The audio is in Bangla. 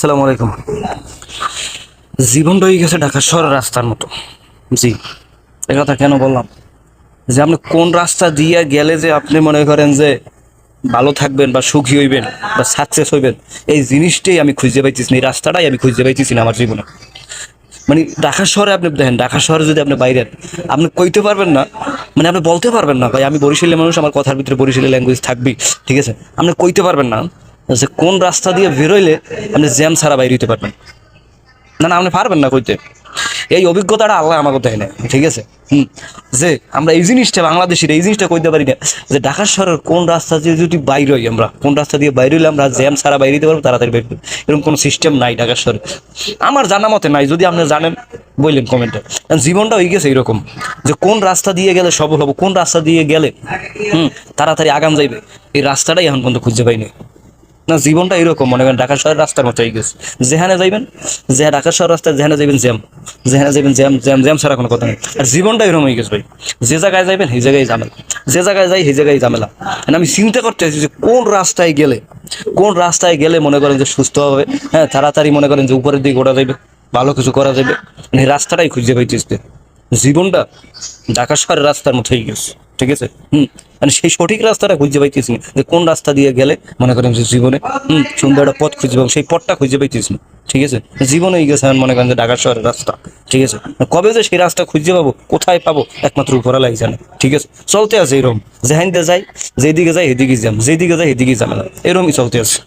আসসালামু আলাইকুম। জীবনটা হয়ে গেছে ঢাকা শহরের রাস্তার মতো। জি, এ কথা কেন বললাম, যে আপনি কোন রাস্তা দিয়ে গেলে যে আপনি মনে করেন যে ভালো থাকবেন বা সুখী হইবেন বা সাকসেস হইবেন, এই জিনিসটাই আমি খুঁজে পাইতেছি না, এই রাস্তাটাই আমি খুঁজে পাইতেছি না আমার জীবনে। মানে ঢাকা শহরে আপনি দেখেন, ঢাকা শহরে যদি আপনি বাইরেন, আপনি কইতে পারবেন না, মানে আপনি বলতে পারবেন না ভাই আমি বরিশালের মানুষ, আমার কথার ভিতরে বরিশালী ল্যাঙ্গুয়েজ থাকবেই, ঠিক আছে। আপনি কইতে পারবেন না যে কোন রাস্তা দিয়ে বেরোইলে আপনি জ্যাম ছাড়া বাইরে হইতে পারবেন। না না, আপনি পারবেন না কইতে। এই অভিজ্ঞতাটা আল্লাহ আমাকে দেয় না, ঠিক আছে। যে আমরা এই জিনিসটা বাংলাদেশের এই জিনিসটা কইতে পারি না, যে ঢাকা শহরের কোন রাস্তা দিয়ে যদি বাইর হই, আমরা কোন রাস্তা দিয়ে বাইর হইলে আমরা জ্যাম ছাড়া বাইরে দিতে পারবো, তাড়াতাড়ি বের করবো, এরকম কোনো সিস্টেম নাই ঢাকা শহরে। আমার জানা মতে নাই, যদি আপনি জানেন বললেন কমেন্টে। জীবনটা হয়ে গেছে এরকম, যে কোন রাস্তা দিয়ে গেলে সফল হবো, কোন রাস্তা দিয়ে গেলে তাড়াতাড়ি আগাম যাইবে, এই রাস্তাটাই এখন পর্যন্ত খুঁজে পাইনি। না, জীবনটা এরকম মনে করেন ঢাকা শহরের রাস্তার মতো হয়ে গেছে। যেখানে যাইবেন, যে ঢাকা শহর রাস্তায় যেখানে যাবেন জ্যাম, যেখানে যাবেন জ্যাম জ্যাম জ্যাম ছাড়া কোনো কথা নেই। আর জীবনটা এরকম হয়ে গেছে ভাই, যে জায়গায় যাইবেন সেই জায়গায় ঝামেলা, যে জায়গায় যাই সেই জায়গায় ঝামেলা। আমি চিন্তা করতে চাইছি যে কোন রাস্তায় গেলে মনে করেন যে সুস্থ হবে, হ্যাঁ তাড়াতাড়ি মনে করেন যে উপরের দিকে ওঠা যাবে, ভালো কিছু করা যাবে। এই রাস্তাটাই খুঁজে পাইতেছে। জীবনটা ঢাকা শহরের রাস্তার মতো হয়ে গেছে, ঠিক আছে। মানে সেই সঠিক রাস্তাটা খুঁজে পাইতেছি না, যে কোন রাস্তা দিয়ে গেলে মনে করেন যে জীবনে সুন্দর একটা পথ খুঁজে পাবো, সেই পথটা খুঁজে পাইতেছি না, ঠিক আছে। জীবনে হয়ে গেছে মনে করেন যে ঢাকা শহরের রাস্তা, ঠিক আছে। কবে যে সেই রাস্তা খুঁজে পাবো, কোথায় পাবো, একমাত্র উপরালাই জানে, ঠিক আছে। চলতে আছে এরকম, যেখানতে যাই, যেদিকে যাই সেদিকে জ্যাম, যেদিকে যাই সেদিকে ঝামেলা, এরকমই চলতে আছে।